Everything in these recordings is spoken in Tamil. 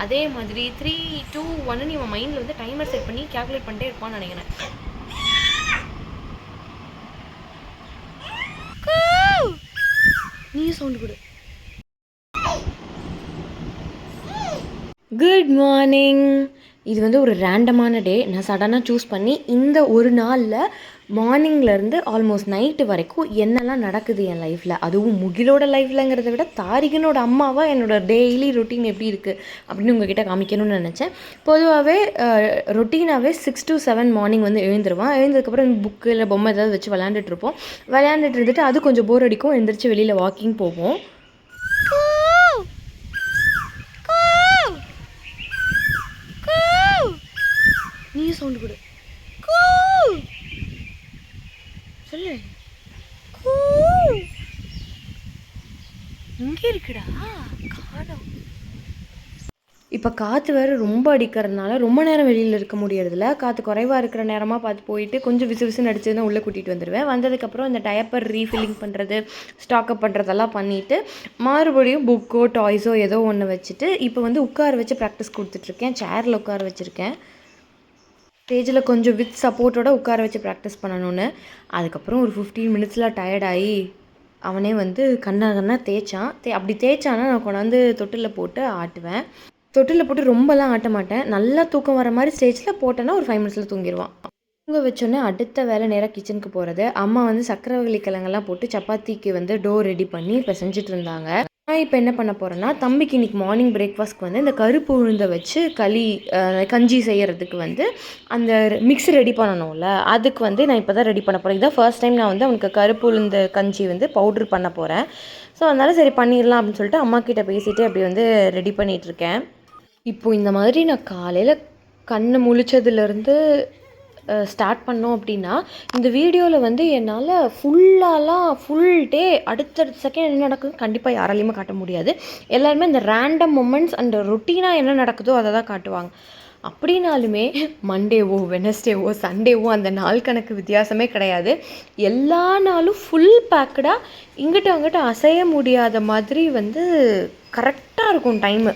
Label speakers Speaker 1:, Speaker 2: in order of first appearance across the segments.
Speaker 1: அதே மாதிரி 3, 2, 1 இவன் மைண்டில் வந்து டைமர் செட் பண்ணி கேல்குலேட் பண்ணிட்டே இருப்பான்னு நினைக்கிறேன். நீ சவுண்ட் கொடு. Good morning. இது வந்து ஒரு ரேண்டமான டே. நான் சடனாக சூஸ் பண்ணி இந்த ஒரு நாளில் மார்னிங்லேருந்து ஆல்மோஸ்ட் நைட்டு வரைக்கும் என்னெல்லாம் நடக்குது என் லைஃப்பில், அதுவும் முகிலோட லைஃப்லங்கிறத விட தாரிகனோட அம்மாவாக என்னோட டெய்லி ரொட்டீன் எப்படி இருக்குது அப்படின்னு உங்ககிட்ட காமிக்கணும்னு நினச்சேன். பொதுவாகவே ரொட்டீனாகவே 6 to 7 மார்னிங் வந்து எழுந்துருவான். எழுந்ததுக்கப்புறம் புக்கு இல்லை பொம்மை ஏதாவது வச்சு விளையாண்டுட்டு இருந்துட்டு அது கொஞ்சம் போர் அடிக்கும். எழுந்திரிச்சு வெளியில் வாக்கிங் போவோம். நீ சவுண்ட் கொடு. சொல்லு. இங்கே இருக்குடா, காணோம். இப்போ காற்று வேறு ரொம்ப அடிக்கிறதுனால ரொம்ப நேரம் வெளியில் இருக்க முடியறதில்ல. காற்று குறைவாக இருக்கிற நேரமாக பார்த்து போயிட்டு கொஞ்சம் விசு விசுன்னு அடிச்சதுன்னா உள்ளே கூட்டிகிட்டு வந்துடுவேன். வந்ததுக்கப்புறம் இந்த டயப்பர் ரீஃபில்லிங் பண்ணுறது, ஸ்டாக்கப் பண்ணுறதெல்லாம் பண்ணிவிட்டு மறுபடியும் புக்கோ டாய்ஸோ ஏதோ ஒன்று வச்சுட்டு இப்போ வந்து உட்கார வச்சு ப்ராக்டிஸ் கொடுத்துட்ருக்கேன். சேரில் உட்கார வச்சுருக்கேன். ஸ்டேஜில் கொஞ்சம் வித் சப்போர்ட்டோட உட்கார வச்சு ப்ராக்டிஸ் பண்ணணுன்னு. அதுக்கப்புறம் ஒரு 15 மினிட்ஸில் டயர்டாகி அவனே வந்து கண்ணா தேய்ச்சான். அப்படி தேய்ச்சானா நான் கொண்டாந்து தொட்டிலில் போட்டு ஆட்டுவேன். தொட்டிலில் போட்டு ரொம்பலாம் ஆட்ட மாட்டேன். நல்லா தூக்கம் வர மாதிரி ஸ்டேஜில் போட்டேன்னா ஒரு 5 மினிட்ஸில் தூங்கிடுவான். தூங்க வச்சோன்னே அடுத்த வேலை நேராக கிச்சனுக்கு போகிறது. அம்மா வந்து சக்கரவள்ளி கிழங்கெல்லாம் போட்டு சப்பாத்திக்கு வந்து டோ ரெடி பண்ணி இப்போ செஞ்சுட்டு இருந்தாங்க. நான் இப்போ என்ன பண்ண போகிறேன்னா, தம்பிக்கு இன்றைக்கி மார்னிங் பிரேக்ஃபாஸ்ட்க்கு வந்து இந்த கருப்பு உளுந்தை வச்சு கஞ்சி செய்கிறதுக்கு வந்து அந்த மிக்ஸ் ரெடி பண்ணணும்ல, அதுக்கு வந்து நான் இப்போ தான் ரெடி பண்ண போகிறேன். இதான் ஃபர்ஸ்ட் டைம் நான் வந்து அவனுக்கு கருப்பு உளுந்த கஞ்சி வந்து பவுட்ரு பண்ண போகிறேன். ஸோ அதனால் சரி பண்ணிடலாம் அப்படின்னு சொல்லிட்டு அம்மா கிட்டே பேசிவிட்டு அப்படி வந்து ரெடி பண்ணிகிட்ருக்கேன். இப்போது இந்த மாதிரி நான் காலையில் கண்ணை முழிச்சதுலேருந்து ஸ்டார்ட் பண்ணோம் அப்படின்னா, இந்த வீடியோவில் வந்து என்னால் ஃபுல் டே அடுத்தடுத்த செகண்ட் என்ன நடக்குதுன்னு கண்டிப்பாக யாராலையுமே காட்ட முடியாது. எல்லாருமே இந்த ரேண்டம் மொமெண்ட்ஸ் அண்ட் ரொட்டீனாக என்ன நடக்குதோ அதை தான் காட்டுவாங்க. அப்படின்னாலுமே மண்டேவோ வெனஸ்டேவோ சண்டேவோ அந்த நாள் கணக்கு வித்தியாசமே கிடையாது. எல்லா நாளும் ஃபுல் பேக்கடாக இங்கிட்ட அங்கிட்ட அசைய முடியாத மாதிரி வந்து கரெக்டாக இருக்கும் டைமு.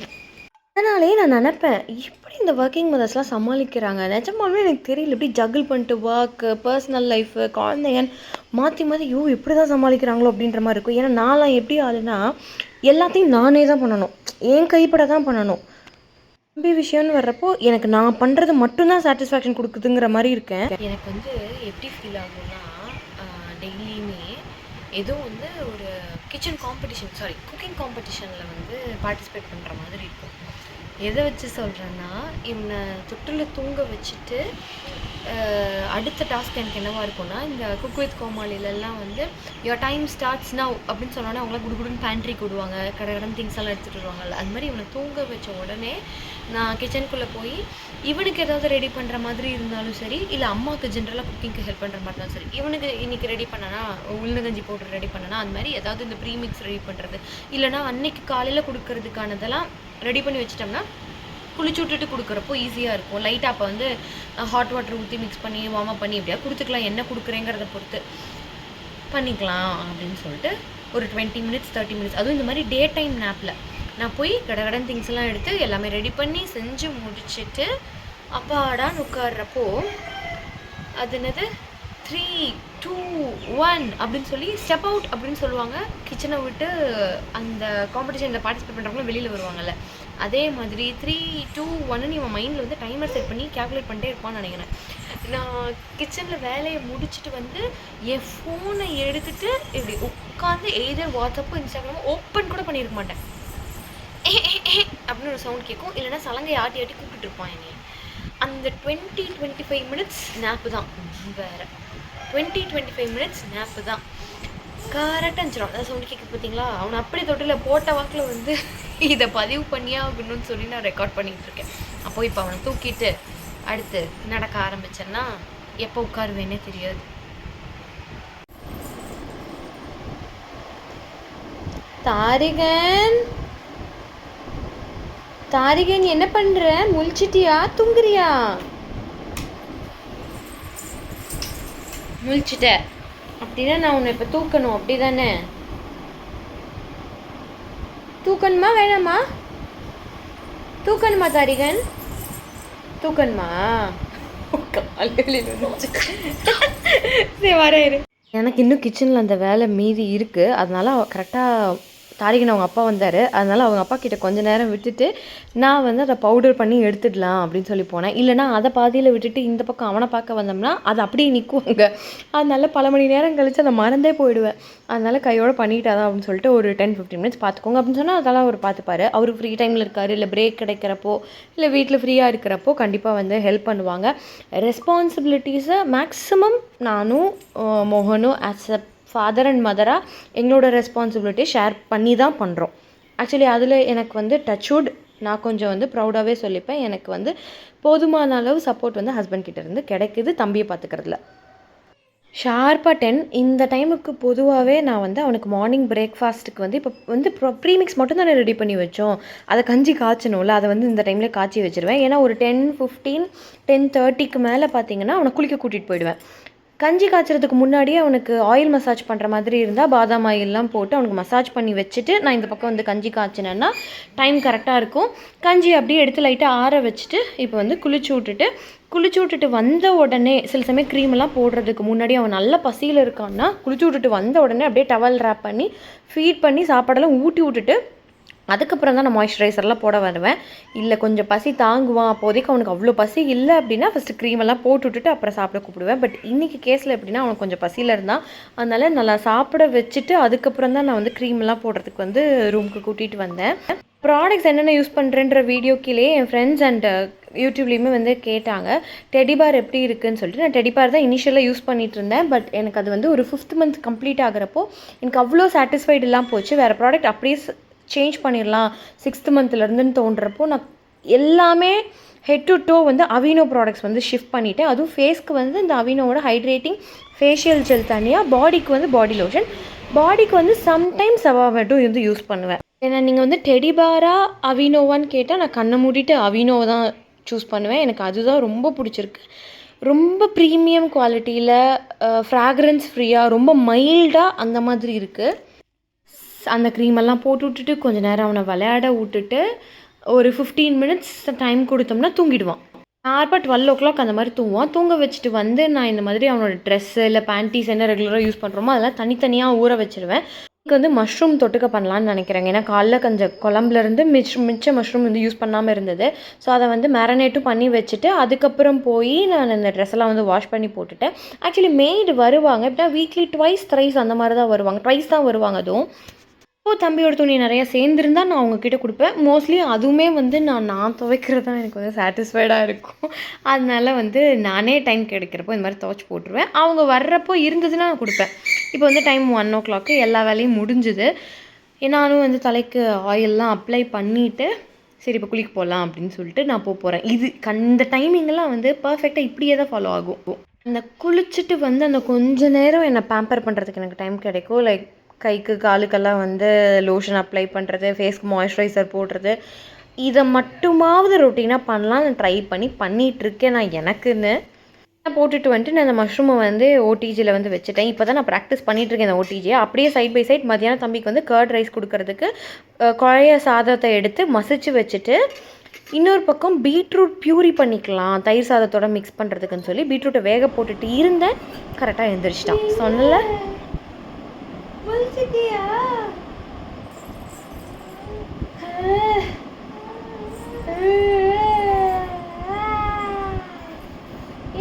Speaker 1: அதனாலே நான் நினப்பேன், எப்படி இந்த ஒர்க்கிங் மதர்ஸ்லாம் சமாளிக்கிறாங்க? நிஜமாலுமே எனக்கு தெரியல. எப்படி ஜகிள் பண்ணிட்டு ஒர்க்கு, பர்சனல் லைஃபு, குழந்தைங்கன்னு மாற்றி எப்படி தான் சமாளிக்கிறாங்களோ அப்படின்ற மாதிரி இருக்கும். ஏன்னா நான்லாம் எப்படி ஆளுனா எல்லாத்தையும் நானே தான் பண்ணணும், என் கைப்பட தான் பண்ணணும். தம்பி விஷயம்னு வர்றப்போ எனக்கு நான் பண்ணுறது மட்டும்தான் சாட்டிஸ்ஃபேக்ஷன் கொடுக்குதுங்கிற மாதிரி இருக்கேன். எனக்கு வந்து எப்படி ஃபீல் ஆகும்னா, டெய்லியுமே ஏதோ வந்து ஒரு குக்கிங் காம்படிஷனில் வந்து பார்ட்டிசிபேட் பண்ணுற மாதிரி இருக்கும். எதை வச்சு சொல்கிறேன்னா, இவனை தொட்டில் தூங்க வச்சுட்டு அடுத்த டாஸ்க் எனக்கு என்னவாக இருக்கும்னா, இந்த குக் வித் கோமாளிலெல்லாம் வந்து யோர் டைம் ஸ்டார்ட்ஸ் நவ் அப்படின்னு சொன்னோன்னே அவங்களாம் குடுகுடுன்னு பேண்ட்ரிக்கு விடுவாங்க, கடன் திங்ஸ் எல்லாம் எடுத்துகிட்டு வருவாங்கல்ல. அது மாதிரி இவனை தூங்க வச்ச உடனே நான் கிச்சனுக்குள்ளே போய் இவனுக்கு ஏதாவது ரெடி பண்ணுற மாதிரி இருந்தாலும் சரி, இல்லை அம்மாவுக்கு ஜென்ரலாக குக்கிங்க்கு ஹெல்ப் பண்ணுற மாதிரி இருந்தாலும் சரி, இவனுக்கு இன்றைக்கி ரெடி பண்ணனா உளுந்தங்கஞ்சி பவுடர் ரெடி பண்ணனா அந்த மாதிரி ஏதாவது இந்த ப்ரீமிக்ஸ் ரெடி பண்ணுறது, இல்லைனா அன்னைக்கு காலையில் கொடுக்கறதுக்கானதெல்லாம் ரெடி பண்ணி வச்சிட்டோம்னா குளிச்சு விட்டுட்டு கொடுக்குறப்போ ஈஸியாக இருக்கும். லைட்டாக அப்போ வந்து ஹாட் வாட்டர் ஊற்றி மிக்ஸ் பண்ணி வார்ம் அப் பண்ணி எப்படியா கொடுத்துக்கலாம், என்ன கொடுக்குறேங்கிறத பொறுத்து பண்ணிக்கலாம் அப்படின்னு சொல்லிட்டு ஒரு 20 மினிட்ஸ் 30 மினிட்ஸ், அதுவும் இந்த மாதிரி டே டைம் நேப்பில் நான் போய் கடன் திங்ஸ் எல்லாம் எடுத்து எல்லாமே ரெடி பண்ணி செஞ்சு முடிச்சுட்டு அப்பாடான்னு உட்கார்றப்போ அது என்னது 3, 2, 1 அப்படின்னு சொல்லி ஸ்டெப் அவுட் அப்படின்னு சொல்லுவாங்க. கிச்சனை விட்டு அந்த காம்படிஷனில் பார்ட்டிசிபேட் பண்ணுறவங்களும் வெளியில் வருவாங்கல்ல, அதே மாதிரி 3, 2, 1 இவன் மைண்டில் வந்து டைமர் செட் பண்ணி கேல்குலேட் பண்ணிட்டே இருப்பான்னு நினைக்கிறேன். நான் கிச்சனில் வேலையை முடிச்சுட்டு வந்து என் ஃபோனை எடுத்துகிட்டு இப்படி உட்காந்து எய்தர் வாட்ஸ்அப்போ இன்ஸ்டாகிராமோ ஓப்பன் கூட பண்ணியிருக்க மாட்டேன். அப்படின்னு ஒரு சவுண்ட் கேட்கும், இல்லைனா சலங்கை ஆட்டி ஆட்டி கூப்பிட்டு இருப்பான் என்னைய. அந்த 20-25 மினிட்ஸ் நேப்பு தான், வேறு 20-25 மினிட்ஸ் நேப்பு தான் கரெக்டாக இருந்துச்சிடும். அதான் சவுண்ட் கேட்க பார்த்தீங்களா? அவனை அப்படி தொட்டில் போட்ட வாக்கில் வந்து இதை பதிவு பண்ணியா அப்படின்னு சொல்லி நான் ரெக்கார்ட் பண்ணிகிட்டு இருக்கேன். அப்போ இப்போ அவனை தூக்கிட்டு அடுத்து நடக்க ஆரம்பிச்சேன்னா எப்போ உட்காருவேன்னே தெரியாது. தாரிகன் என்ன பண்ற? முழிச்சிட்டியா? தூங்குறியா? முழிச்சிட்ட அப்படின்னா நான் உன்னை இப்போ தூக்கணும், அப்படி தானே? தூக்கணுமா வேணாமா? தூக்கணுமா தாரிகன்? தூக்கணுமா? காலையில் வந்துச்சு. சரி வரேன். எனக்கு இன்னும் கிச்சனில் அந்த வேலை மீதி இருக்குது. அதனால கரெக்டாக தாரிகன் அவங்க அப்பா வந்தார். அதனால் அவங்க அப்பா கிட்ட கொஞ்சம் நேரம் விட்டுட்டு நான் வந்து அதை பவுடர் பண்ணி எடுத்துடலாம் அப்படின்னு சொல்லி போனேன். இல்லைனா அதை பாதியில் விட்டுட்டு இந்த பக்கம் அவனை பார்க்க வந்தோம்னா அது அப்படியே நிற்குவாங்க. அதனால பல மணி நேரம் கழித்து அதை மறந்தே போயிடுவேன். அதனால் கையோடு பண்ணிட்டாதான் அப்படின்னு சொல்லிட்டு ஒரு 10-15 மினிட்ஸ் பார்த்துக்கோங்க அப்படின்னு சொன்னால் அதெல்லாம் அவர் பார்த்துப்பாரு. அவர் ஃப்ரீ டைமில் இருக்கார், இல்லை பிரேக் கிடைக்கிறப்போ, இல்லை வீட்டில் ஃப்ரீயாக இருக்கிறப்போ கண்டிப்பாக வந்து ஹெல்ப் பண்ணுவாங்க. ரெஸ்பான்சிபிலிட்டிஸை மேக்ஸிமம் நானும் மோகனும் ஆஸ் அ ஃபாதர் அண்ட் மதராக எங்களோட ரெஸ்பான்சிபிலிட்டி ஷேர் பண்ணி தான் பண்ணுறோம். ஆக்சுவலி அதில் எனக்கு வந்து டச்வுட் நான் கொஞ்சம் வந்து ப்ரௌடாகவே சொல்லிப்பேன். எனக்கு வந்து போதுமான அளவு சப்போர்ட் வந்து ஹஸ்பண்ட் கிட்டேருந்து கிடைக்குது தம்பியை பார்த்துக்கிறதுல. ஷார்ப்பாக 10 இந்த டைமுக்கு பொதுவாகவே நான் வந்து அவனுக்கு மார்னிங் பிரேக்ஃபாஸ்ட்டுக்கு வந்து இப்போ வந்து ப்ரீமிக்ஸ் மட்டும் தானே ரெடி பண்ணி வச்சோம். அதை கஞ்சி காய்ச்சணும்ல, அதை வந்து இந்த டைமில் காய்ச்சி வச்சுருவேன். ஏன்னா ஒரு 10-15 10:30க்கு மேலே பார்த்தீங்கன்னா அவனை குளிக்க கூட்டிகிட்டு போயிடுவேன். கஞ்சி காய்ச்சறதுக்கு முன்னாடியே அவனுக்கு ஆயில் மசாஜ் பண்ணுற மாதிரி இருந்தால் பாதாம் ஆயிலெலாம் போட்டு அவனுக்கு மசாஜ் பண்ணி வச்சுட்டு நான் இந்த பக்கம் வந்து கஞ்சி காய்ச்சினேன்னா டைம் கரெக்டாக இருக்கும். கஞ்சி அப்படியே எடுத்து லைட்டாக ஆற வச்சுட்டு இப்போ வந்து குளிச்சு விட்டுட்டு வந்த உடனே சில சமயம் க்ரீமெல்லாம் போடுறதுக்கு முன்னாடி அவன் நல்ல பசியில் இருக்கான்னா குளிச்சு விட்டுட்டு வந்த உடனே அப்படியே டவல் ரேப் பண்ணி ஃபீட் பண்ணி சாப்பாடெல்லாம் ஊட்டி விட்டுட்டு அதுக்கப்புறம் தான் நான் மாய்ஸ்சரைசர்லாம் போட வருவேன். இல்லை கொஞ்சம் பசி தாங்குவான், அப்போதைக்கு அவனுக்கு அவ்வளோ பசி இல்லை அப்படின்னா ஃபஸ்ட்டு க்ரீமெல்லாம் போட்டு விட்டுட்டு அப்புறம் சாப்பிட கூப்பிடுவேன். பட் இன்றைக்கி கேஸில் எப்படின்னா அவனுக்கு கொஞ்சம் பசியில் இருந்தால் அதனால் நல்லா சாப்பிட வச்சுட்டு அதுக்கப்புறம் தான் நான் வந்து க்ரீமெல்லாம் போடுறதுக்கு வந்து ரூமுக்கு கூட்டிகிட்டு வந்தேன். ப்ராடக்ட்ஸ் என்னென்ன யூஸ் பண்ணுறேன்ற வீடியோ கீழே என் ஃப்ரெண்ட்ஸ் அண்ட் யூடியூப்லேயுமே வந்து கேட்டாங்க டெடிபார் எப்படி இருக்குதுன்னு சொல்லிட்டு. நான் டெடிபார் தான் இனிஷியலாக யூஸ் பண்ணிகிட்டு இருந்தேன். பட் எனக்கு அது வந்து ஒரு 5th month கம்ப்ளீட் ஆகிறப்போ எனக்கு அவ்வளோ சாட்டிஸ்ஃபைடு இல்லாமல் போச்சு. வேறு ப்ராடக்ட் அப்படியே சேஞ்ச் பண்ணிடலாம் 6th monthலேருந்துன்னு தோன்றப்போ நான் எல்லாமே ஹெட் டு டோ வந்து அவினோ ப்ராடக்ட்ஸ் வந்து ஷிஃப்ட் பண்ணிவிட்டேன். அதுவும் ஃபேஸ்க்கு வந்து இந்த அவினோவோட ஹைட்ரேட்டிங் ஃபேஷியல் ஜெல் தனியாக, பாடிக்கு வந்து பாடி லோஷன், பாடிக்கு வந்து சம்டைம்ஸ் சவாமெட்டும் வந்து யூஸ் பண்ணுவேன். ஏன்னா நீங்கள் வந்து டெடிபாரா அவினோவான்னு கேட்டால் நான் கண்ணை மூடிட்டு அவினோவை தான் சூஸ் பண்ணுவேன். எனக்கு அதுதான் ரொம்ப பிடிச்சிருக்கு. ரொம்ப ப்ரீமியம் குவாலிட்டியில், ஃப்ராக்ரன்ஸ் ஃப்ரீயாக, ரொம்ப மைல்டாக அந்த மாதிரி இருக்குது. அந்த க்ரீமெல்லாம் போட்டு விட்டுட்டு கொஞ்சம் நேரம் அவனை விளையாட விட்டுட்டு ஒரு 15 minutes டைம் கொடுத்தோம்னா தூங்கிடுவான். ஷார்ப்பாக 12 o'clock அந்த மாதிரி தூங்குவான். தூங்க வச்சுட்டு வந்து நான் இந்த மாதிரி அவனோட ட்ரெஸ்ஸு இல்லை பேண்டீஸ் என்ன ரெகுலராக யூஸ் பண்ணுறோமோ அதெல்லாம் தனித்தனியாக ஊற வச்சுருவேன். இதுக்கு வந்து மஷ்ரூம் தொட்டுக்க பண்ணலான்னு நினைக்கிறேங்க. ஏன்னா காலைல கொஞ்சம் குழம்புலேருந்து மிச்ச மஷ்ரூம் வந்து யூஸ் பண்ணாமல் இருந்தது. ஸோ அதை வந்து மேரினேட்டும் பண்ணி வச்சுட்டு அதுக்கப்புறம் போய் நான் இந்த ட்ரெஸ்ஸெல்லாம் வந்து வாஷ் பண்ணி போட்டுட்டேன். ஆக்சுவலி மெய்டு வருவாங்க எப்படின்னா வீக்லி 2-3 அந்த மாதிரி தான் வருவாங்க. ட்வைஸ் தான் வருவாங்க. அதுவும் தம்பியோட துணி நிறையா சேர்ந்துருந்தா நான் அவங்கக்கிட்ட கொடுப்பேன். மோஸ்ட்லி அதுவுமே வந்து நான் துவைக்கிறது தான் எனக்கு வந்து சாட்டிஸ்ஃபைடாக இருக்கும். அதனால வந்து நானே டைம் கிடைக்கிறப்போ இந்த மாதிரி துவைச்சி போட்டுருவேன். அவங்க வர்றப்போ இருந்ததுன்னா நான் கொடுப்பேன். இப்போ வந்து டைம் 1 o'clock எல்லா வேலையும் முடிஞ்சுது. நானும் வந்து தலைக்கு ஆயிலெலாம் அப்ளை பண்ணிவிட்டு சரி இப்போ குளிக்க போகலாம் அப்படின்னு சொல்லிட்டு நான் போகிறேன். இந்த டைமிங்கெல்லாம் வந்து பர்ஃபெக்டாக இப்படியே தான் ஃபாலோ ஆகும். அந்த குளிச்சுட்டு வந்து அந்த கொஞ்ச நேரம் என்னை பேம்பர் பண்ணுறதுக்கு எனக்கு டைம் கிடைக்கும். லைக் கைக்கு காலுக்கெல்லாம் வந்து லோஷன் அப்ளை பண்ணுறது, ஃபேஸ்க்கு மாய்ஸ்சரைசர் போடுறது, இதை மட்டுமாவது ரொட்டீனாக பண்ணலாம் நான் ட்ரை பண்ணிகிட்ருக்கேன். நான் எனக்குன்னு போட்டுட்டு வந்துட்டு நான் அந்த மஷ்ரூமை வந்து ஓடிஜியில் வந்து வச்சுட்டேன். இப்போ தான் நான் ப்ராக்டிஸ் பண்ணிகிட்ருக்கேன் இந்த ஓடிஜியை. அப்படியே சைட் பை சைட் மதியானம் தம்பிக்கு வந்து கர்ட் ரைஸ் கொடுக்கறதுக்கு குழைய சாதத்தை எடுத்து மசிச்சு வச்சுட்டு இன்னொரு பக்கம் பீட்ரூட் பியூரி பண்ணிக்கலாம் தயிர் சாதத்தோட மிக்ஸ் பண்ணுறதுக்குன்னு சொல்லி பீட்ரூட்டை வேக போட்டுட்டு இருந்தேன். கரெக்டாக எழுந்திரிச்சிட்டான். சொன்னல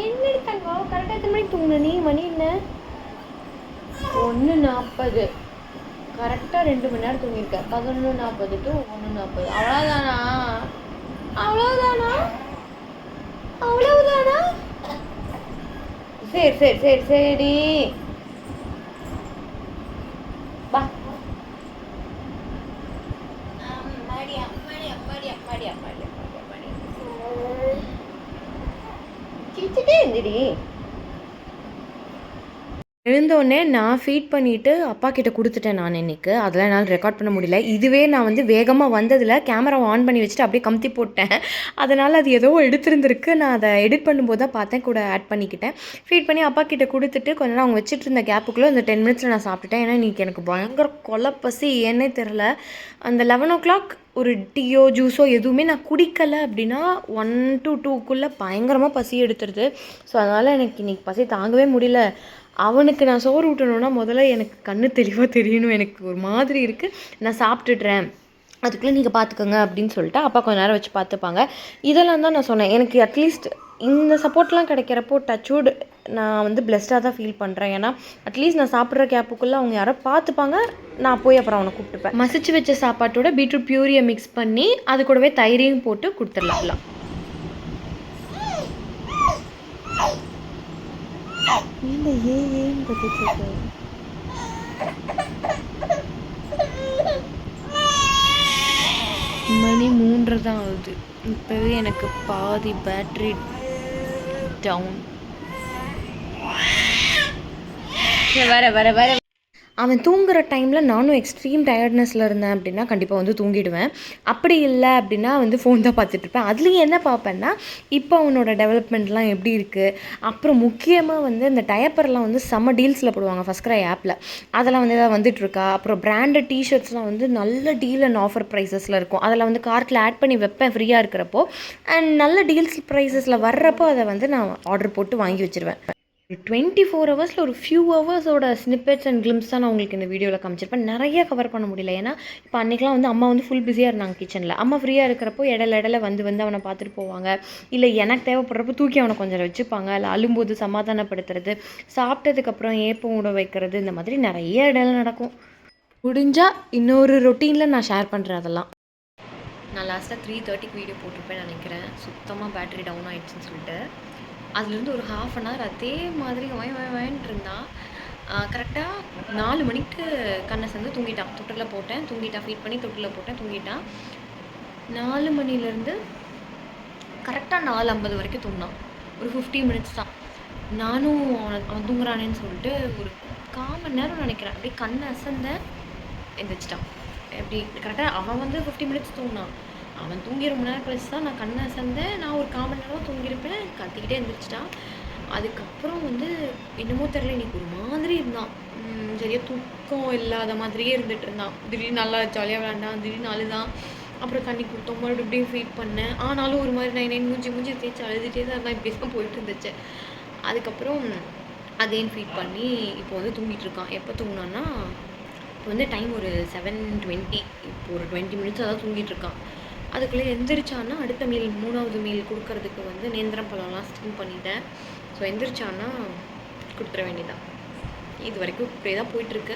Speaker 1: என்னடி தங்கம் கரெக்டாக எத்தனை மணிக்கு தூங்குன நீ? மணி என்ன? 1:40. கரெக்டாக 2 மணி நேரம் தூங்கியிருக்கேன். 11:40 to 1:40. அவ்வளோதானா? சரி பா. சிரிச்சுட்டே இருந்துடி. எழுந்தோடனே நான் ஃபீட் பண்ணிவிட்டு அப்பா கிட்ட கொடுத்துட்டேன் நான் இன்னைக்கு. அதெல்லாம் என்னால் ரெக்கார்ட் பண்ண முடியல. இதுவே நான் வந்து வேகமாக வந்ததில் கேமராவை ஆன் பண்ணி வச்சுட்டு அப்படியே கமுத்தி போட்டேன். அதனால் அது ஏதோ எடுத்திருந்திருக்கு. நான் அதை எடிட் பண்ணும்போது தான் பார்த்தேன், கூட ஆட் பண்ணிக்கிட்டேன். ஃபீட் பண்ணி அப்பா கிட்ட கொடுத்துட்டு கொஞ்ச நேரம் அவங்க வச்சுட்டு இருந்த கேப்புக்குள்ளே அந்த 10 மினிட்ஸில் நான் சாப்பிட்டுட்டேன். ஏன்னா இன்றைக்கி எனக்கு பயங்கர கொலை பசி, ஏன்னே தெரில. அந்த 11 o'clock ஒரு டீயோ ஜூஸோ எதுவுமே நான் குடிக்கலை அப்படின்னா 1 to 2க்குள்ளே பயங்கரமாக பசி எடுத்துருது. ஸோ அதனால் எனக்கு இன்றைக்கி பசி தாங்கவே முடியல. அவனுக்கு நான் சோறு ஊட்டணுன்னா முதல்ல எனக்கு கண்ணு தெளிவாக தெரியணும். எனக்கு ஒரு மாதிரி இருக்குது, நான் சாப்பிட்டுடுறேன், அதுக்குள்ளே நீங்கள் பார்த்துக்கோங்க அப்படின்னு சொல்லிட்டு அப்பா கொஞ்சம் நேரம் வச்சு பார்த்துப்பாங்க. இதெல்லாம் தான் நான் சொன்னேன். எனக்கு அட்லீஸ்ட் இந்த சப்போர்ட்லாம் கிடைக்கிறப்போ டச்வுட் நான் வந்து பிளெஸ்டாக தான் ஃபீல் பண்ணுறேன். ஏன்னா அட்லீஸ்ட் நான் சாப்பிட்ற கேப்புக்குள்ளே அவங்க யாரோ பார்த்துப்பாங்க. நான் போய் அப்புறம் அவனை கூப்பிட்டுப்பேன். மசிச்சு வச்ச சாப்பாட்டோட பீட்ரூட் பியூரியை மிக்ஸ் பண்ணி அது கூடவே தயிரையும் போட்டு கொடுத்துடலாம். இல்லை ஏன்னு கத்திட்டு மணி 3 தான் ஆகுது. இப்போவே எனக்கு பாதி பேட்ரி டவுன். வர வர வர அவன் தூங்குகிற டைமில் நானும் எக்ஸ்ட்ரீம் டயர்ட்னஸில் இருந்தேன் அப்படின்னா கண்டிப்பாக வந்து தூங்கிடுவேன். அப்படி இல்லை அப்படின்னா வந்து ஃபோன் தான் பார்த்துட்ருப்பேன். அதுலேயும் என்ன பார்ப்பேன்னா இப்போ அவனோட டெவலப்மெண்ட்லாம் எப்படி இருக்குது, அப்புறம் முக்கியமாக வந்து இந்த டயப்பர்லாம் வந்து செம்ம டீல்ஸில் போடுவாங்க ஃபர்ஸ்ட் கிரை ஆப்பில். அதெல்லாம் வந்து எதாவது வந்துட்டுருக்கா. அப்புறம் பிராண்டட் டிஷர்ட்ஸ்லாம் வந்து நல்ல டீல் அண்ட் ஆஃபர் ப்ரைஸஸில் இருக்கும். அதில் வந்து கார்ட்டில் ஆட் பண்ணி வைப்பேன் ஃப்ரீயாக இருக்கிறப்போ. அண்ட் நல்ல டீல்ஸ் ப்ரைஸஸில் வர்றப்போ அதை வந்து நான் ஆர்டர் போட்டு வாங்கி வச்சுருவேன். ஒரு 24 ஹவர்ஸில் ஒரு ஃபியூ ஹவர்ஸோட ஸ்னிப்பெட்ஸ் அண்ட் கிளிம்ஸ் தான் நான் உங்களுக்கு இந்த வீடியோவில் காமிச்சிருப்பேன். நிறைய கவர் பண்ண முடியல. ஏன்னா இப்போ அன்றைக்கெலாம் வந்து அம்மா வந்து ஃபுல் பிஸியாக இருந்தாங்க கிச்சனில். அம்மா ஃப்ரீயாக இருக்கிறப்போ இடையில வந்து அவனை பார்த்துட்டு போவாங்க. இல்லை எனக்கு தேவைப்படுறப்போ தூக்கி அவனை கொஞ்சம் வச்சுப்பாங்க. இல்லை அழும்போது சமாதானப்படுத்துறது, சாப்பிட்டதுக்கப்புறம் ஏப்பம் விட வைக்கிறது, இந்த மாதிரி நிறைய இடையில நடக்கும். முடிஞ்சால் இன்னொரு ரொட்டீனில் நான் ஷேர் பண்ணுறேன் அதெல்லாம். நான் லாஸ்ட்டாக 3:30க்கு வீடியோ போட்டிருப்பேன் நினைக்கிறேன். சுத்தமாக பேட்டரி டவுன் ஆகிடுச்சின்னு சொல்லிட்டு. அதுலேருந்து ஒரு 1/2 hour அதே மாதிரி வாயின்ட்டு இருந்தான். கரெக்டாக 4 மணிக்கு கண்ணை சேர்ந்து தூங்கிட்டான். தொட்டில் போட்டேன், தூங்கிட்டான். ஃபீட் பண்ணி தொட்டில் போட்டேன், தூங்கிட்டான். 4 மணிலேருந்து கரெக்டாக 4:50 வரைக்கும் தூங்கினான். ஒரு 15 minutes தான். நானும் அவன் தூங்குறானேன்னு சொல்லிட்டு ஒரு 1/4 மணி நேரம் நினைக்கிறேன், அப்படியே கண்ணை அசந்தேன், எந்திரிச்சிட்டான். எப்படி கரெக்டாக அவன் வந்து 15 minutes தூங்கினான். அவன் தூங்கி ரொம்ப நேரம் கழிச்சு தான் நான் கண்ணை அசந்தேன். நான் ஒரு 1/4 மணி நேரம் தூங்கியிருப்பேன். கத்திக்கிட்டே எழுந்திரிச்சிட்டான். அதுக்கப்புறம் வந்து என்னமோ தெரியல, இன்னைக்கு ஒரு மாதிரி இருந்தான். சரியாக தூக்கம் இல்லாத மாதிரியே இருந்துகிட்டு இருந்தான். திடீர்னு நல்லா ஜாலியாக விளாண்டான், திடீர்னு அழுதான். அப்புறம் தண்ணி கொடுத்தோம், மறுபடியும் ஃபீட் பண்ணேன். ஆனாலும் ஒரு மாதிரி நைன் மூஞ்சி தேய்ச்சி அழுதுகிட்டே தான் இருந்தான். இப்படி தான் போயிட்டு இருந்துச்சு. அதுக்கப்புறம் அகைன் ஃபீட் பண்ணி இப்போ வந்து தூங்கிட்டு இருக்கான். எப்போ தூங்கினான்னா இப்போ வந்து டைம் ஒரு 7:20. இப்போ ஒரு 20 minutes தான் தூங்கிட்டு இருக்கான். அதுக்குள்ளே எந்திரிச்சான்னா அடுத்த மீல் 3வது மீல் கொடுக்கறதுக்கு வந்து நேந்திரம் பழம்லாம் ஸ்டீம் பண்ணிட்டேன். ஸோ எந்திரிச்சான்னா கொடுத்துட வேண்டியதான். இது வரைக்கும் இப்படியே தான் போயிட்டுருக்கு.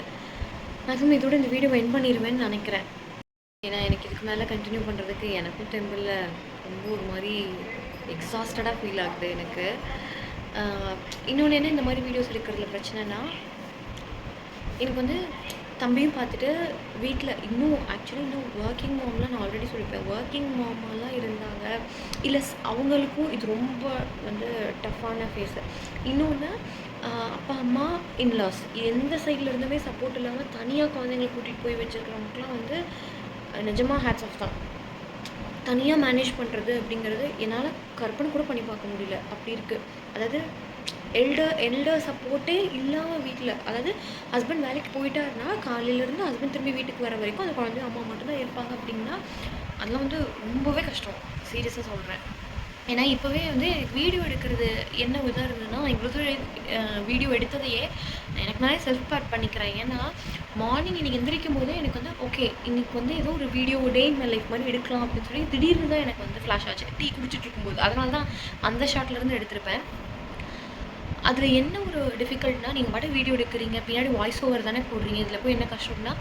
Speaker 1: மேக்ஸிமம் இதோட இந்த வீடியோ எண்ட் பண்ணிடுவேன்னு நினைக்கிறேன். ஏன்னா எனக்கு இதுக்கு மேலே கண்டினியூ பண்ணுறதுக்கு எனக்கும் டெம்பிளில் ரொம்ப ஒரு மாதிரி எக்ஸாஸ்டடாக ஃபீல் ஆகுது எனக்கு. இன்னொன்று என்ன, இந்த மாதிரி வீடியோஸ் எடுக்கிறதுல பிரச்சனைனா, எனக்கு வந்து தம்பியும் பார்த்துட்டு வீட்டில் இன்னும் ஒர்க்கிங் மாம்லாம் நான் ஆல்ரெடி சொல்லியிருப்பேன். ஒர்க்கிங் மாமாலாம் இருந்தாங்க. இல்லை அவங்களுக்கும் இது ரொம்ப வந்து டஃப்பான ஃபேஸு. இன்னொன்று அப்பா அம்மா இன்லாஸ் எந்த சைடில் இருந்துமே சப்போர்ட் இல்லாமல் தனியாக குழந்தைங்களை கூட்டிகிட்டு போய் வச்சுருக்கிறவங்களுக்குலாம் வந்து நிஜமாக ஹேட்ஸ் ஆஃப் தான். தனியாக மேனேஜ் பண்ணுறது அப்படிங்கிறது என்னால் கற்பனை கூட பண்ணி பார்க்க முடியல. அப்படி இருக்குது. அதாவது எல்டர் சப்போர்ட்டே இல்லாமல் வீட்டில், அதாவது ஹஸ்பண்ட் வேலைக்கு போயிட்டாருன்னா காலையிலேருந்து ஹஸ்பண்ட் திரும்பி வீட்டுக்கு வர வரைக்கும் அந்த குழந்தைய அம்மா மட்டும்தான் இருப்பாங்க. அப்படின்னா அதெல்லாம் வந்து ரொம்பவே கஷ்டம், சீரியஸாக சொல்கிறேன். ஏன்னா இப்போவே வந்து வீடியோ எடுக்கிறது என்ன இதாக இருந்ததுன்னா, இவ்வளோ வீடியோ எடுத்ததையே எனக்கு நானே செல்ஃப் பேட் பண்ணிக்கிறேன். ஏன்னா மார்னிங் இன்றைக்கி எந்திரிக்கும் போதே எனக்கு வந்து ஓகே இன்றைக்கி வந்து ஏதோ ஒரு video day in my life மாதிரி எடுக்கலாம் அப்படின்னு சொல்லி திடீர்னு தான் எனக்கு வந்து ஃப்ளாஷ் ஆச்சு. டீ குடிச்சிட்டு இருக்கும்போது. அதனால தான் அந்த ஷார்ட்லேருந்து எடுத்திருப்பேன். அதில் என்ன ஒரு டிஃபிகல்ட்னா, நீங்கள் மட்டும் வீடியோ எடுக்கிறீங்க, பின்னாடி வாய்ஸ் ஓவர் தானே போடுறீங்க. இதில் போய் என்ன கஷ்டம்னா,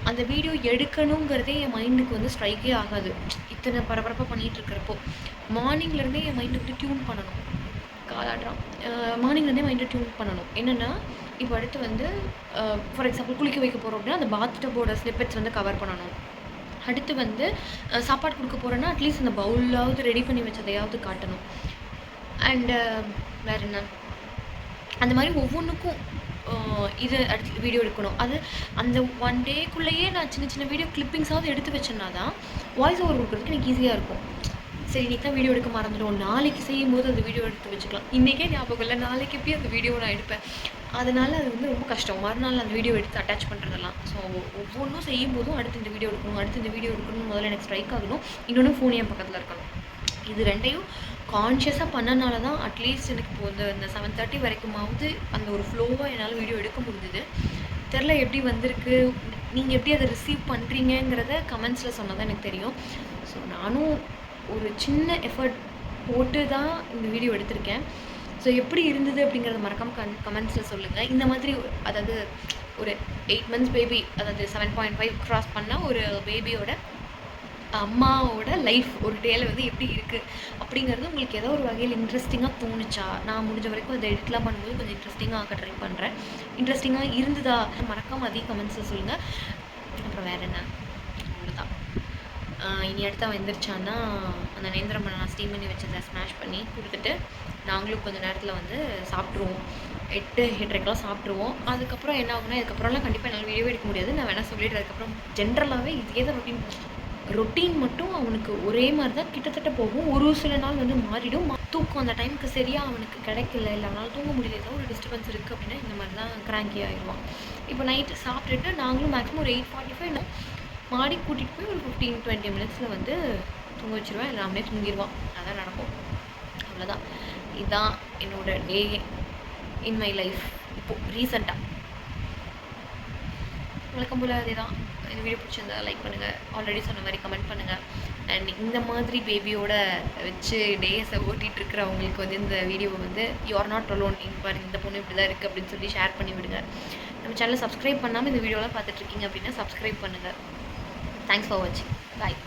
Speaker 1: அந்த வீடியோ எடுக்கணுங்கிறதே என் மைண்டுக்கு வந்து ஸ்ட்ரைக்கே ஆகாது. இத்தனை பரபரப்பாக பண்ணிகிட்டு இருக்கிறப்போ மார்னிங்லேருந்தே என் மைண்டு வந்து டியூன் பண்ணணும். காலாடுறான். மார்னிங்லேருந்தே மைண்டை டியூன் பண்ணணும். என்னென்னா இப்போ அடுத்து வந்து ஃபார் எக்ஸாம்பிள் குளிக்க வைக்க போகிறோம் அப்படின்னா அந்த பாத் டப்போட ஸ்னிப்பெட்ஸ் வந்து கவர் பண்ணணும். அடுத்து வந்து சாப்பாடு கொடுக்க போகிறேன்னா அட்லீஸ்ட் அந்த பவுலாவது ரெடி பண்ணி வச்சதையாவது காட்டணும். அண்டு வேறு என்ன, அந்த மாதிரி ஒவ்வொன்றுக்கும் இது அடுத்து வீடியோ எடுக்கணும். அது அந்த 1 டேக்குள்ளேயே நான் சின்ன சின்ன வீடியோ கிளிப்பிங்ஸாவது எடுத்து வச்சேன்னா தான் வாய்ஸ் ஓவர் கொடுக்குறதுக்கு எனக்கு ஈஸியாக இருக்கும். சரி இன்றைக்கி தான் வீடியோ எடுக்க மறந்துடும், நாளைக்கு செய்யும்போது அந்த வீடியோ எடுத்து வச்சுக்கலாம். இன்றைக்கே ஞாபகம் இல்லை, நாளைக்கு எப்படி அந்த வீடியோ நான் எடுப்பேன். அதனால் அது வந்து ரொம்ப கஷ்டம் மறுநாள் அந்த வீடியோ எடுத்து அட்டாச் பண்ணுறதெல்லாம். ஸோ ஒவ்வொன்றும் செய்யும்போதும் அடுத்து இந்த வீடியோ எடுக்கணும், அடுத்து இந்த வீடியோ எடுக்கணும்னு முதல்ல எனக்கு ஸ்ட்ரைக் ஆகணும். இன்னொன்று ஃபோன் என் பக்கத்தில் இருக்கணும். இது ரெண்டையும் கான்ஷியஸாக பண்ணனால தான் அட்லீஸ்ட் எனக்கு இப்போ இந்த 7:30 வரைக்குமாவது அந்த ஒரு ஃப்ளோவாக என்னால் வீடியோ எடுக்க முடிஞ்சுது. தெரில எப்படி வந்திருக்கு, நீங்கள் எப்படி அதை ரிசீவ் பண்ணுறீங்கிறத கமெண்ட்ஸில் சொன்னால் தான் எனக்கு தெரியும். ஸோ நானும் ஒரு சின்ன எஃபர்ட் போட்டு தான் இந்த வீடியோ எடுத்திருக்கேன். ஸோ எப்படி இருந்தது அப்படிங்கிறத மறக்காம கமெண்ட்ஸில் சொல்லுங்கள். இந்த மாதிரி அதாவது ஒரு 8 months பேபி, அதாவது 7.5 க்ராஸ் பண்ண ஒரு பேபியோட அம்மாவோட லைஃப் ஒரு டேல வந்து எப்படி இருக்குது அப்படிங்கிறது உங்களுக்கு ஏதோ ஒரு வகையில் இன்ட்ரெஸ்டிங்காக தோணுச்சா? நான் முடிஞ்ச வரைக்கும் அதை எடிட்லாம் பண்ணும்போது கொஞ்சம் இன்ட்ரெஸ்டிங்காக ஆக்க ட்ரை பண்ணுறேன். இன்ட்ரெஸ்டிங்காக இருந்ததா மறக்காமல் அதிக கமெண்ட்ஸில் சொல்லுங்கள். அப்புறம் வேறு என்ன, அவ்வளோதான். இனி அடுத்து அவன் எந்திரிச்சான்னா அந்த நேந்திரமனை நான் ஸ்டீம் பண்ணி வச்சதை ஸ்மாஷ் பண்ணி கொடுத்துட்டு நாங்களும் கொஞ்சம் நேரத்தில் வந்து சாப்பிட்ருவோம். 8:30 சாப்பிட்ருவோம். அதுக்கப்புறம் என்ன ஆகுனா, இதுக்கப்புறம்லாம் கண்டிப்பாக என்னால் வீடியோவே எடுக்க முடியாது. நான் வேணால் சொல்லிடுறேன். அதுக்கப்புறம் ஜென்ரலாகவே இதே தான் ரொட்டீன் மட்டும் அவனுக்கு ஒரே மாதிரி தான் கிட்டத்தட்ட போகும். ஒரு சில நாள் வந்து மாறிடும். தூக்கம் அந்த டைமுக்கு சரியாக அவனுக்கு கிடைக்கல, இல்லை அவனால் தூங்க முடியல, ஏதோ ஒரு டிஸ்டர்பன்ஸ் இருக்குது அப்படின்னா இந்த மாதிரி தான் கிராங்கி ஆகிடுவான். இப்போ நைட்டு சாப்பிட்டுட்டு நாங்களும் மேக்ஸிமம் ஒரு 8:45 மாடி கூட்டிகிட்டு போய் ஒரு 15-20 minutesல வந்து தூங்க வச்சுருவேன். எல்லாமே தூங்கிடுவான். அதான் நடக்கும். அவ்வளோதான். இதுதான் என்னோடய டே இன் மை லைஃப் இப்போது ரீசெண்டாக. வழக்கம் போல் அதே தான். இந்த வீடியோ பிடிச்சிருந்தா லைக் பண்ணுங்கள், ஆல்ரெடி சொன்ன மாதிரி கமெண்ட் பண்ணுங்கள். அண்ட் இந்த மாதிரி பேபியோட வச்சு டேஸை ஓட்டிகிட்ருக்கிறவங்களுக்கு வந்து இந்த வீடியோவை வந்து யூ ஆர் நாட் அலோன், இங்கே பாருங்கள் இந்த பொண்ணு இப்படி தான் இருக்குது அப்படின்னு சொல்லி ஷேர் பண்ணி விடுங்க. நம்ம சேனலை சப்ஸ்கிரைப் பண்ணாமல் இந்த வீடியோலாம் பார்த்துட்ருக்கீங்க அப்படின்னா சப்ஸ்கிரைப் பண்ணுங்கள். தேங்க்ஸ் ஃபார் வாட்சிங். பாய்.